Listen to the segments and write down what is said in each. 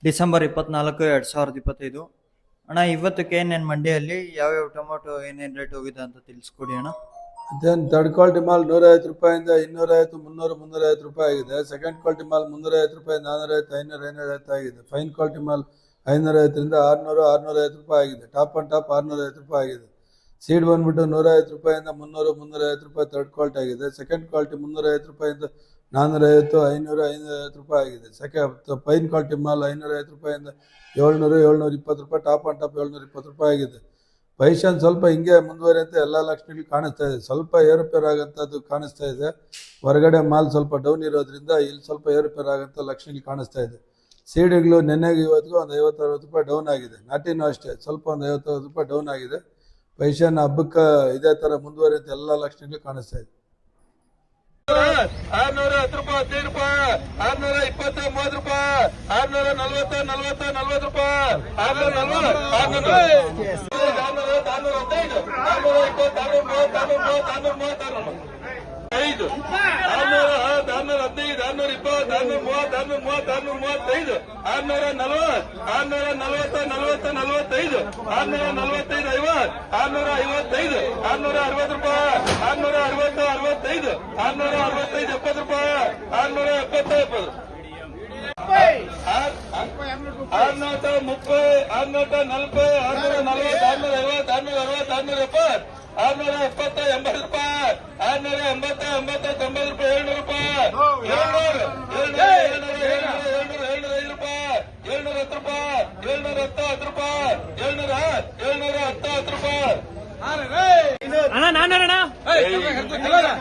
December 24, 2025. ಅಣ್ಣ, ಇವತ್ತಕ್ಕೆ ಏನೇನು ಮಂಡಿಯಲ್ಲಿ ಯಾವ್ಯಾವ ಟೊಮೊಟೊ ಏನೇನು ರೇಟ್ ಹೋಗಿದೆ ಅಂತ ತಿಳಿಸ್ಕೊಡಿ ಅಣ್ಣ. ಅದೇನು ಥರ್ಡ್ ಕ್ವಾಲಿಟಿ ಮಾಲ್ 150 ರೂಪಾಯಿಂದ 250, 300, 350 ರೂಪಾಯಿ ಆಗಿದೆ. ಸೆಕೆಂಡ್ ಕ್ವಾಲಿಟಿ ಮಾಲ್ 350 ರೂಪಾಯಿ, 450, 500, 550 ಆಗಿದೆ. ಫೈನ್ ಕ್ವಾಲಿಟಿ ಮಾಲ್ 550ರಿಂದ 600, 650 ರೂಪಾಯಿ ಆಗಿದೆ. ಟಾಪ್ ಅಂಡ್ ಟಾಪ್ 650 ರೂಪಾಯಿ ಆಗಿದೆ. ಸೀಡ್ ಬಂದ್ಬಿಟ್ಟು 150 ರೂಪಾಯಿಂದ 300, 350 ರೂಪಾಯಿ ಥರ್ಡ್ ಕ್ವಾಲಿಟಿ ಆಗಿದೆ. ಸೆಕೆಂಡ್ ಕ್ವಾಲಿಟಿ 350 ರೂಪಾಯಿಂದ 450, 500, 550 ರೂಪಾಯಿ ಆಗಿದೆ. ಫೈನ್ ಕ್ವಾಲಿಟಿ ಮಾಲ್ 550 ರೂಪಾಯಿಂದ 700, 720 ರೂಪಾಯಿ. ಟಾಪ್ ಅಂಡ್ ಟಾಪ್ 720 ರೂಪಾಯಿ ಆಗಿದೆ. ಪೈಶನ್ ಸ್ವಲ್ಪ ಹಿಂಗೆ ಮುಂದುವರಿಯುತ್ತೆ. ಎಲ್ಲ ಲಕ್ಷಣಗಳು ಕಾಣಿಸ್ತಾ ಇದೆ. ಸ್ವಲ್ಪ ಏರುಪೇರು ಆಗೋಂಥದ್ದು ಕಾಣಿಸ್ತಾ ಇದೆ. ಹೊರಗಡೆ ಮಾಲ್ ಸ್ವಲ್ಪ ಡೌನ್ ಇರೋದ್ರಿಂದ ಇಲ್ಲಿ ಸ್ವಲ್ಪ ಏರುಪೇರು ಆಗೋಂಥ ಲಕ್ಷಣಗಳು ಕಾಣಿಸ್ತಾ ಇದೆ. ಸೀಡುಗಳು ನೆನ್ನೆಗೆ ಇವತ್ತಿಗೂ ಒಂದು 50-60 ರೂಪಾಯಿ ಡೌನ್ ಆಗಿದೆ. ನಾಟಿನೂ ಅಷ್ಟೇ ಸ್ವಲ್ಪ ಒಂದು 50-60 ರೂಪಾಯಿ ಡೌನ್ ಆಗಿದೆ. ಪೈಶನ್ ಹಬ್ಬಕ್ಕೆ ಇದೇ ಥರ ಮುಂದುವರಿಯುತ್ತೆ. ಎಲ್ಲ ಲಕ್ಷಣಗಳು ಕಾಣಿಸ್ತಾ ಇದೆ. 610 ರೂಪಾಯಿ, 15 ರೂಪಾಯಿ, 620, 30 ರೂಪಾಯಿ, 640, 40, 40 ರೂಪಾಯಿ, 640, 615, 620, 630, 5, 615, 620, 630, 635, 640, 40, 645, 645, 650, 655, 660 ರೂಪಾಯಿ, 660, 65, 665, 70 ರೂಪಾಯಿ, 670, 630, 640, 640, 650, 670, 80 ರೂಪಾಯಿ, 680, 80, 90 ರೂಪಾಯಿ, 700 ರೂಪಾಯಿ, 700, 705 ರೂಪಾಯಿ, 710 ರೂಪಾಯಿ, 710, 10 ರೂಪಾಯಿ, 710, 10 ರೂಪಾಯಿ.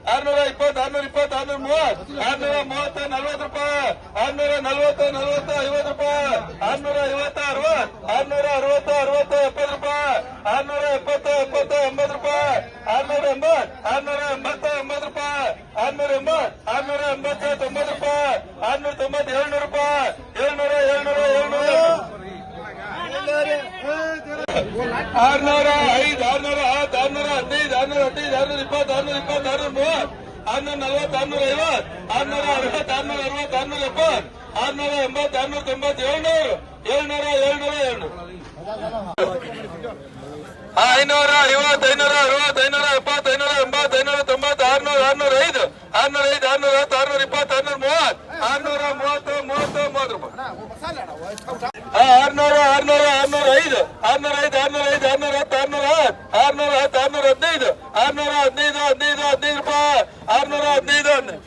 500, 550, 560, 570, 580, 600, 620, 620, 630, 630, 40 ರೂಪಾಯಿ, 640, 40, 50 ರೂಪಾಯಿ, 650, 60, 70 ರೂಪಾಯಿ, 670, 70, 80 ರೂಪಾಯಿ, 680, 680 ರೂಪಾಯಿ, 680, 680, 90 ರೂಪಾಯಿ, 690, 700 ರೂಪಾಯಿ, 700, 700, 600, 5, 600, 10, 600, 15, 615, 620, 620, 640, 650, 660, 670, 680, 700, 550, 560, 570, 580, 605, 605, 605, 620, 630, 630, 630 ರೂಪಾಯಿ. 600, 600, 605, 605, 610, 610, 615, 615, 15 ರೂಪಾಯಿ, 615,